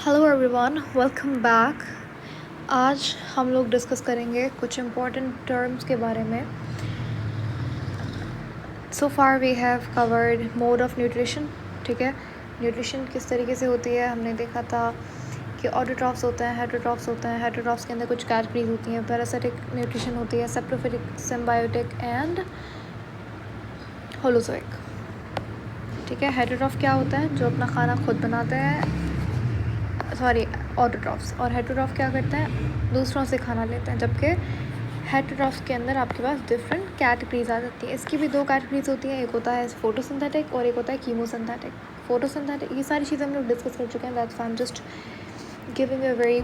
Hello everyone, welcome back. आज हम लोग डिस्कस करेंगे कुछ इम्पोर्टेंट टर्म्स के बारे में। So far we have covered mode of nutrition. ठीक है, न्यूट्रिशन किस तरीके से होती है हमने देखा था कि ऑटोट्रॉफ्स होते हैं, हेटरोट्रॉफ्स होते हैं। हेटरोट्रॉफ्स के अंदर कुछ कैटेगरीज होती हैं। पैरासिटिक न्यूट्रिशन होती है, सेप्रोफिटिक, सिम्बायोटिक एंड होलोजोइक। ठीक है, हेटरोट्रॉफ क्या होता है? जो अपना खाना खुद बनाते हैं, सॉरी ऑटोट्रॉफ्स। और हेटरोट्रॉफ क्या करते हैं? दूसरों से खाना लेते हैं। जबकि हेटरोट्रॉफ्स के अंदर आपके पास डिफरेंट कैटेगरीज आ जाती है। इसकी भी दो कैटेगरीज होती हैं, एक होता है फोटोसिंथेटिक और एक होता है कीमोसिंथेटिक। फोटोसिंथेटिक, ये सारी चीज़ें हम लोग डिस्कस कर चुके हैं। That's I am just giving a very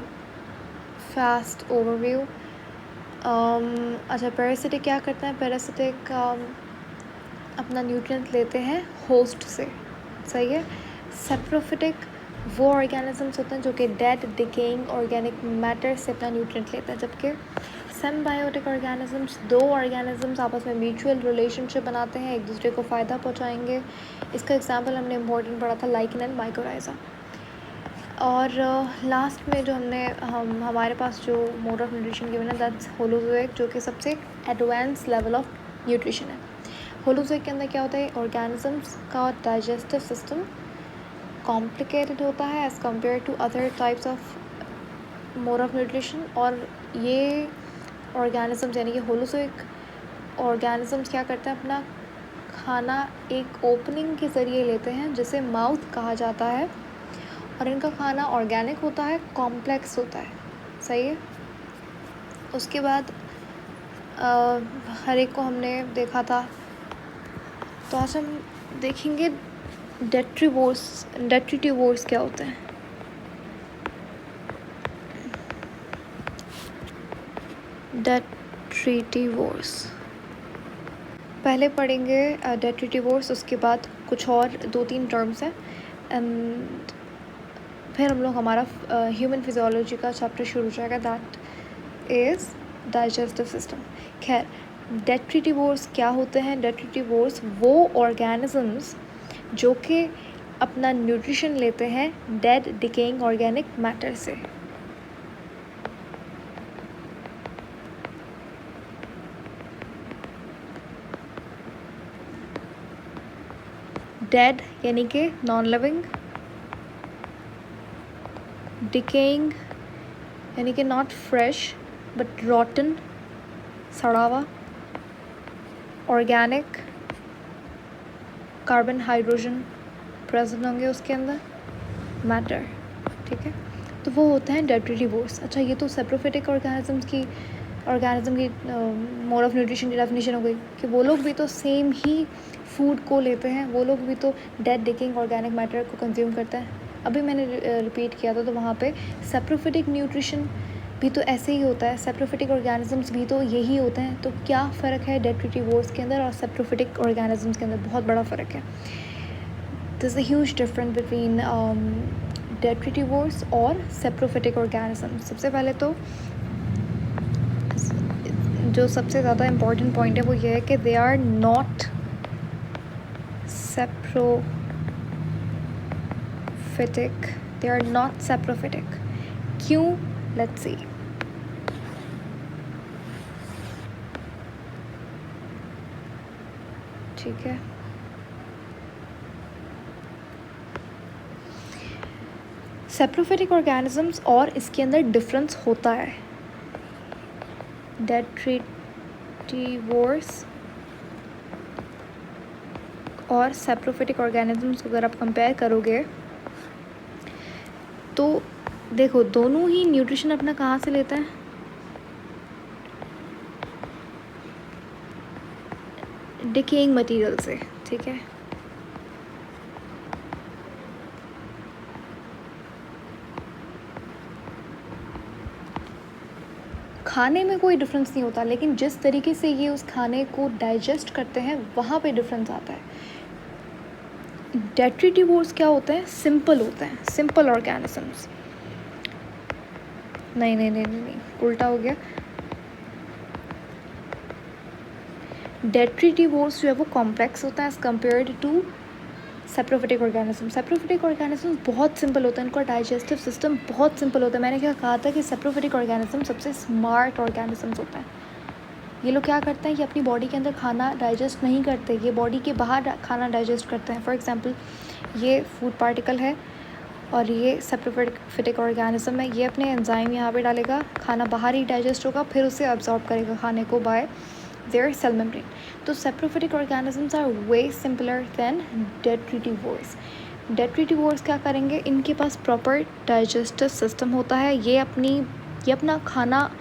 fast overview. अच्छा, पैरासिटिक क्या करते हैं? पैरासिटिक अपना न्यूट्रिएंट लेते हैं होस्ट से, सही है। सेप्रोफिटिक वो ऑर्गेनिजम्स होते हैं जो कि डेड डिकेइंग ऑर्गेनिक मैटर से अपना न्यूट्रिएंट लेते हैं। जबकि सिम्बायोटिक ऑर्गेनिजम्स, दो ऑर्गेनिजम्स आपस में म्यूचुअल रिलेशनशिप बनाते हैं, एक दूसरे को फ़ायदा पहुंचाएंगे। इसका एग्जांपल हमने इम्पोर्टेंट पढ़ा था, लाइकेन एंड माइकोराइजा। और लास्ट में जो हमारे पास जो मोड ऑफ न्यूट्रिशन गिवन है, दैट्स होलोजोइक, जो कि सबसे एडवांस लेवल ऑफ न्यूट्रिशन है। होलोजोइक के अंदर क्या होता है? ऑर्गेनिजम्स का डाइजेस्टिव सिस्टम कॉम्प्लिकेटेड होता है as compare to other types of mode of nutrition. और ये ऑर्गेनिजम्स यानी कि होलोजोइक ऑर्गेनिजम्स क्या करते हैं? अपना खाना एक ओपनिंग के ज़रिए लेते हैं जिसे माउथ कहा जाता है। और इनका खाना ऑर्गेनिक होता है, कॉम्प्लेक्स होता है, सही है। उसके बाद हर एक को हमने देखा था। तो आज हम देखेंगे डेट्रीवोर्स। डेट्रीटिवोर्स क्या होते हैं? डेट्रीटिवोर्स पहले पढ़ेंगे डेट्रीटिवोर्स, उसके बाद कुछ और दो तीन टर्म्स हैं एंड फिर हम लोग हमारा ह्यूमन फिजियोलॉजी का चैप्टर शुरू हो जाएगा, दैट इज़ डाइजेस्टिव सिस्टम। खैर, डेट्रीटिवोर्स क्या होते हैं? डेट्रीटिवोर्स वो ऑर्गेनिजम्स जो कि अपना न्यूट्रिशन लेते हैं डेड डिकेइंग ऑर्गेनिक मैटर से। डेड यानी कि नॉन लिविंग, डिकेइंग यानी कि नॉट फ्रेश बट रॉटन, सड़ा हुआ, ऑर्गेनिक, कार्बन हाइड्रोजन प्रेजेंट होंगे उसके अंदर, मैटर। ठीक है, तो वो होते हैं डेट्रीटिवोर्स। अच्छा, ये तो सेप्रोफिटिक ऑर्गेनिज्म की मोड ऑफ न्यूट्रिशन की डेफिनेशन हो गई कि वो लोग भी तो सेम ही फूड को लेते हैं, वो लोग भी तो डेड डिकेइंग ऑर्गेनिक मैटर को कंज्यूम करते हैं। अभी मैंने रिपीट किया था, तो वहाँ पे सेप्रोफिटिक न्यूट्रिशन भी तो ऐसे ही होता है, सेप्रोफिटिक ऑर्गेनिजम्स भी तो यही होते हैं। तो क्या फ़र्क है डेट्रीटिवोर्स के अंदर और सेप्रोफिटिक ऑर्गेनिजम्स के अंदर? बहुत बड़ा फ़र्क है। This a huge difference between detritivores और सेप्रोफिटिक ऑर्गेनिजम्स। सबसे पहले तो जो सबसे ज़्यादा इम्पॉर्टेंट पॉइंट है वो ये है कि they are not saprophytic. They are not saprophytic. क्यों? Let's see. ठीक है, सेप्रोफिटिक ऑर्गेनिजम्स और इसके अंदर डिफरेंस होता है। डेट्रीटिवोर्स और सेप्रोफिटिक ऑर्गेनिजम्स को अगर आप कंपेयर करोगे तो देखो, दोनों ही न्यूट्रिशन अपना कहाँ से लेते हैं? डिकेइंग मटेरियल से। ठीक है, खाने में कोई डिफरेंस नहीं होता, लेकिन जिस तरीके से ये उस खाने को डाइजेस्ट करते हैं वहाँ पे डिफरेंस आता है। डेट्रीटिवोर्स क्या होते हैं? सिंपल होते हैं, सिंपल ऑर्गेनिजम्स। नहीं नहीं नहीं नहीं नहीं, उल्टा हो गया। डेट्रीटिवोर्स जो है वो कॉम्प्लेक्स होता है as compared to saprophytic organism बहुत सिंपल होता है, इनका डाइजेस्टिव सिस्टम बहुत सिंपल होता है। मैंने क्या कहा था कि सेप्रोफिटिक ऑर्गेनिज्म सबसे स्मार्ट ऑर्गेनिजम्स होते हैं। ये लोग क्या करते हैं, ये अपनी बॉडी के अंदर खाना डाइजेस्ट नहीं करते, ये बॉडी के बाहर खाना डाइजेस्ट करते हैं। फॉर एग्जांपल ये फूड पार्टिकल है और ये सेप्रोफिटिक ऑर्गेनिज्म है, ये अपने एंजाइम यहाँ पे डालेगा, खाना बाहर ही डाइजेस्ट होगा, फिर उसे अब्जॉर्ब करेगा खाने को बाय देयर सेल मेम्ब्रेन। तो saprophytic organisms are way simpler than detritivores. Detritivores क्या करेंगे, इनके पास प्रॉपर डाइजेस्टिव सिस्टम होता है, ये अपना खाना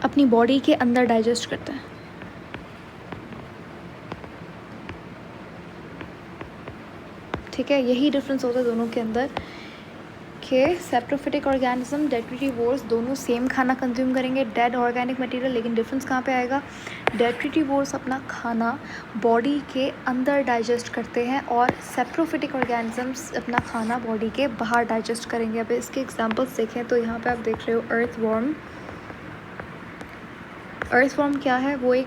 अपनी बॉडी के अंदर डाइजेस्ट करते हैं। ठीक है, यही डिफरेंस होता है दोनों के अंदर कि सेप्रोफिटिक ऑर्गेनिज्म, डेट्रिटिवोर्स दोनों सेम खाना कंज्यूम करेंगे, डेड ऑर्गेनिक मटेरियल। लेकिन डिफरेंस कहाँ पे आएगा, डेट्रिटिवोर्स अपना खाना बॉडी के अंदर डाइजेस्ट करते हैं और सेप्रोफिटिक ऑर्गेनिजम्स अपना खाना बॉडी के बाहर डाइजेस्ट करेंगे। अब इसके एग्जांपल्स देखें तो यहाँ पे आप देख रहे हो अर्थवॉर्म। अर्थवॉर्म क्या है, वो एक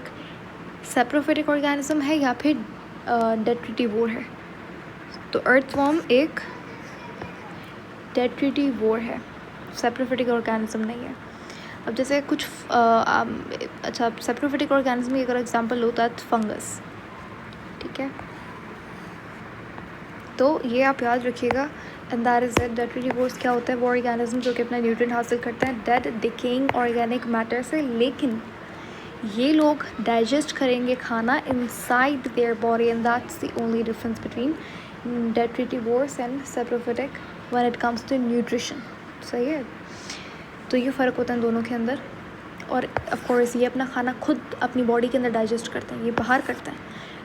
सेप्रोफिटिक ऑर्गेनिज्म है या फिर डेट्रिटिवोर है। तो अर्थवॉर्म एक डेट्रिटिवोर है, सेप्रोफिटिक ऑर्गेनिज्म नहीं है। अब जैसे कुछ अच्छा, सेप्रोफिटिक ऑर्गेनिज्म की अगर एग्जांपल होता है फंगस, ठीक है, तो ये आप याद रखिएगा। And that is it. डेट्रिटिवोर्स क्या होता है, वो ऑर्गेनिज्म जो कि अपना न्यूट्रिएंट हासिल करते हैं डेड डिकेइंग ऑर्गेनिक मैटर से, लेकिन ये लोग डाइजेस्ट करेंगे खाना inside their body, and that's the only difference between detritivores and saprophytic when it comes to nutrition. सही है, तो ये फ़र्क होता है दोनों के अंदर। और ऑफ कोर्स ये अपना खाना खुद अपनी बॉडी के अंदर डाइजेस्ट करते हैं, ये बाहर करते हैं,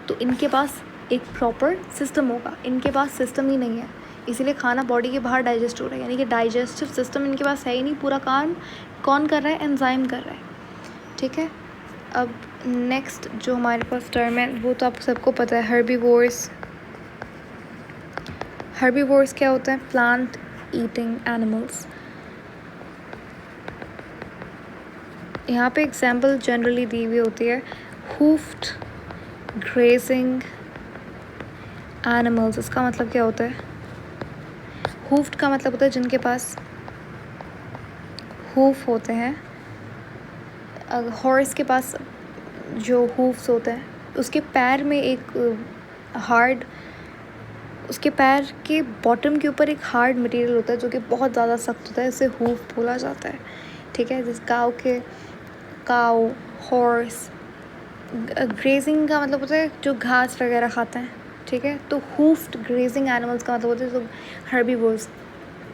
तो इनके पास एक प्रॉपर सिस्टम होगा, इनके पास सिस्टम ही नहीं है, इसीलिए खाना बॉडी के बाहर डाइजेस्ट हो रहा है। यानी कि डाइजेस्टिव सिस्टम इनके पास है ही नहीं, पूरा काम कौन कर रहा है, एंजाइम कर रहा है। ठीक है, अब नेक्स्ट जो हमारे पास टर्म है वो तो आपको सबको पता है, हर्बीवोर्स। हर्बीवोर्स क्या होता है, प्लांट ईटिंग एनिमल्स। यहाँ पे एग्जाम्पल जनरली दी हुई होती है, हूफ्ड ग्रेजिंग एनिमल्स। इसका मतलब क्या होता है, हूफ्ड का मतलब होता है जिनके पास हूफ होते हैं। हॉर्स के पास जो हूफ्स होते हैं, उसके पैर में एक हार्ड, उसके पैर के बॉटम के ऊपर एक हार्ड मटेरियल होता है जो कि बहुत ज़्यादा सख्त होता है, इसे हूफ बोला जाता है। ठीक है, जिस काऊ हॉर्स, ग्रेजिंग का मतलब होता है जो घास वगैरह खाते हैं। ठीक है, तो हूफ्ड ग्रेजिंग एनिमल्स का मतलब होता है जो हर्बीवोर्स,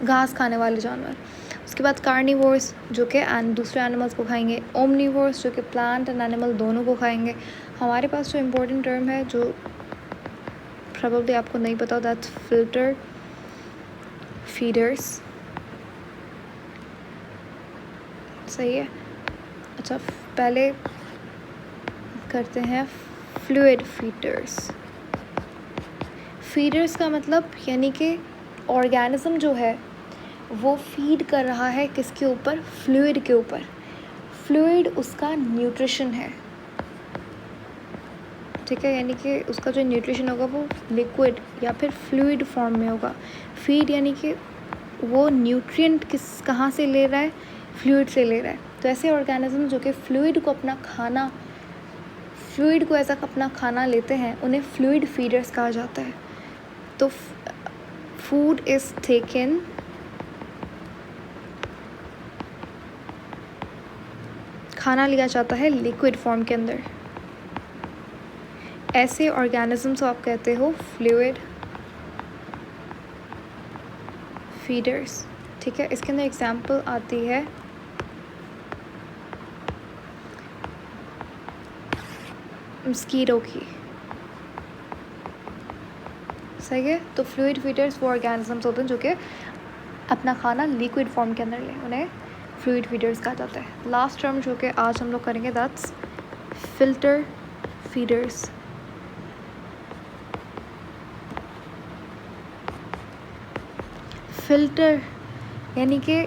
घास खाने वाले जानवर। उसके बाद कार्निवोर्स जो कि दूसरे एनिमल्स को खाएंगे, ओमनिवोर्स जो कि प्लांट एंड एनिमल दोनों को खाएंगे। हमारे पास जो इम्पोर्टेंट टर्म है जो प्रोबेबली आपको नहीं पता, दैट्स फिल्टर फीडर्स। सही है, अच्छा पहले करते हैं फ्लूइड फीडर्स। फीडर्स का मतलब यानी कि ऑर्गेनिज्म जो है वो फीड कर रहा है किसके ऊपर, फ्लूइड के ऊपर। फ्लूइड उसका न्यूट्रिशन है। ठीक है, यानी कि उसका जो न्यूट्रिशन होगा वो लिक्विड या फिर फ्लूइड फॉर्म में होगा। फीड यानी कि वो न्यूट्रिएंट कहाँ से ले रहा है, फ्लूइड से ले रहा है। तो ऐसे ऑर्गेनिज्म जो कि फ्लूइड को ऐसा अपना खाना लेते हैं, उन्हें फ्लूइड फीडर्स कहा जाता है। तो फूड इज टेकन खाना लिया जाता है लिक्विड फॉर्म के अंदर। ऐसे ऑर्गेनिजम्स को आप कहते हो फ्लूइड फीडर्स। ठीक है, इसके अंदर एग्जांपल आती है मस्कीटो की। सही है, तो फ्लूइड फीडर्स वो ऑर्गेनिजम्स होते हैं जो कि अपना खाना लिक्विड फॉर्म के अंदर लें, उन्हें फ्लूइड फीडर्स कहा जाता है। लास्ट टर्म जो कि आज हम लोग करेंगे दैट्स फिल्टर फीडर्स। फिल्टर यानी कि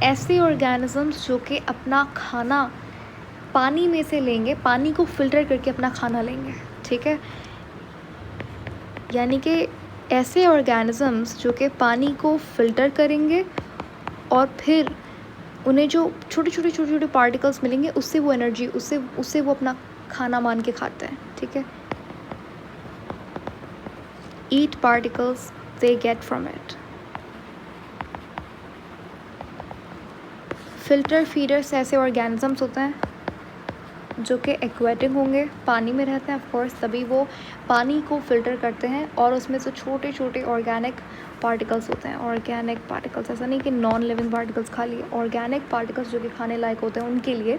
ऐसे ऑर्गेनिजम्स जो कि अपना खाना पानी में से लेंगे, पानी को फिल्टर करके अपना खाना लेंगे। ठीक है, यानी कि ऐसे ऑर्गेनिजम्स जो कि पानी को फ़िल्टर करेंगे और फिर उन्हें जो छोटे छोटे पार्टिकल्स मिलेंगे उससे वो एनर्जी उससे वो अपना खाना मान के खाते हैं, ठीक है। Eat particles they get from it. Filter feeders ऐसे ऑर्गेनिजम्स होते हैं जो कि एक्वेटिक होंगे, पानी में रहते हैं ऑफ कोर्स, तभी वो पानी को फ़िल्टर करते हैं और उसमें से छोटे छोटे ऑर्गेनिक पार्टिकल्स होते हैं। ऑर्गेनिक पार्टिकल्स, ऐसा नहीं कि नॉन लिविंग पार्टिकल्स खा लिए, ऑर्गेनिक पार्टिकल्स जो कि खाने लायक होते हैं उनके लिए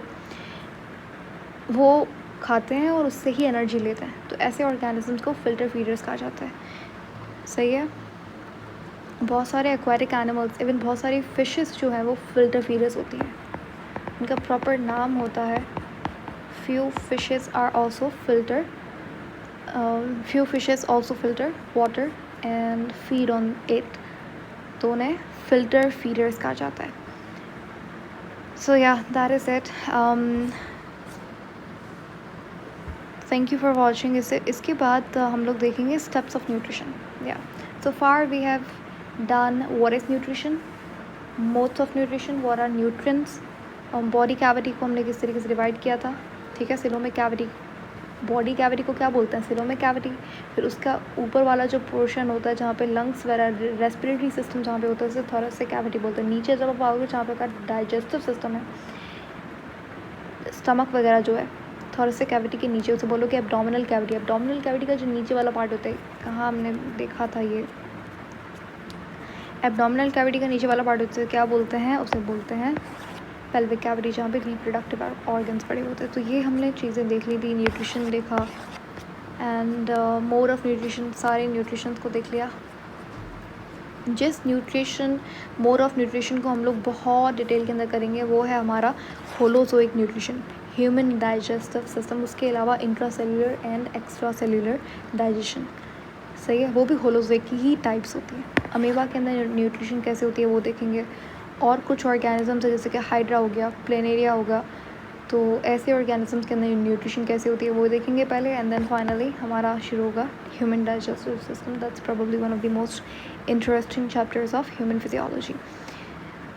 वो खाते हैं और उससे ही एनर्जी लेते हैं। तो ऐसे ऑर्गेनिजम्स को फ़िल्टर फीडर्स कहा जाता है, सही है। बहुत सारे एक्वेटिक एनिमल्स, इवन बहुत सारी फिशेस जो हैं वो फ़िल्टर फीडर्स होती हैं। उनका प्रॉपर नाम होता है, few fishes also filter water and feed on it, तो उन्हें filter feeders कहा जाता है। So yeah, that is it. Thank you for watching. इसके बाद हम लोग देखेंगे steps of nutrition. Yeah, so far we have done what is nutrition, modes of nutrition, what are nutrients, body cavity को हमने किस तरीके से डिवाइड किया था, ठीक है। सिलोमिक कैविटी, बॉडी कैविटी को क्या बोलते हैं, सिलोमिक कैविटी। फिर उसका ऊपर वाला जो पोर्शन होता है जहाँ पे लंग्स वगैरह, रेस्पिरेटरी सिस्टम जहाँ पे होता है उसे थोरेसिक कैविटी बोलते हैं। नीचे जब आप आओगे जहाँ पे का डाइजेस्टिव सिस्टम है, स्टमक वगैरह जो है, थोरेसिक कैविटी के नीचे उसे बोलो कि एब्डोमिनल कैविटी। एब्डोमिनल कैविटी का जो नीचे वाला पार्ट होता है, कहाँ हमने देखा था ये, एब्डोमिनल कैविटी का नीचे वाला पार्ट होता है, क्या बोलते हैं उसे, बोलते हैं पेल्विक कैविटी, जहाँ पे रिप्रोडक्टिव ऑर्गन्स पड़े होते हैं। तो ये हमने चीज़ें देख ली थी, न्यूट्रिशन देखा एंड मोड ऑफ न्यूट्रिशन, सारे न्यूट्रिशन को देख लिया। जिस न्यूट्रिशन मोड ऑफ न्यूट्रिशन को हम लोग बहुत डिटेल के अंदर करेंगे वो है हमारा holozoic nutrition, human digestive system. उसके अलावा intracellular and extra cellular digestion, सही है, वो भी होलोजोइक की ही टाइप्स होती हैं। अमीबा के अंदर न्यूट्रिशन कैसे होती है वो देखेंगे। और कुछ ऑर्गेनिजम्स है जैसे कि हाइड्रा हो गया, प्लेनेरिया होगा, तो ऐसे ऑर्गेनिजम्स के अंदर न्यूट्रिशन कैसे होती है वो देखेंगे पहले, एंड देन फाइनली हमारा शुरू होगा human digestive system. That's probably one of the most interesting chapters of human physiology.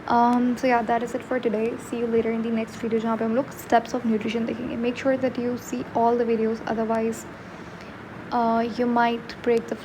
So yeah that is it for today. See you later in the next video जहाँ पे हम लोग steps of nutrition देखेंगे। Make sure that you see all the videos, otherwise you might break the flow.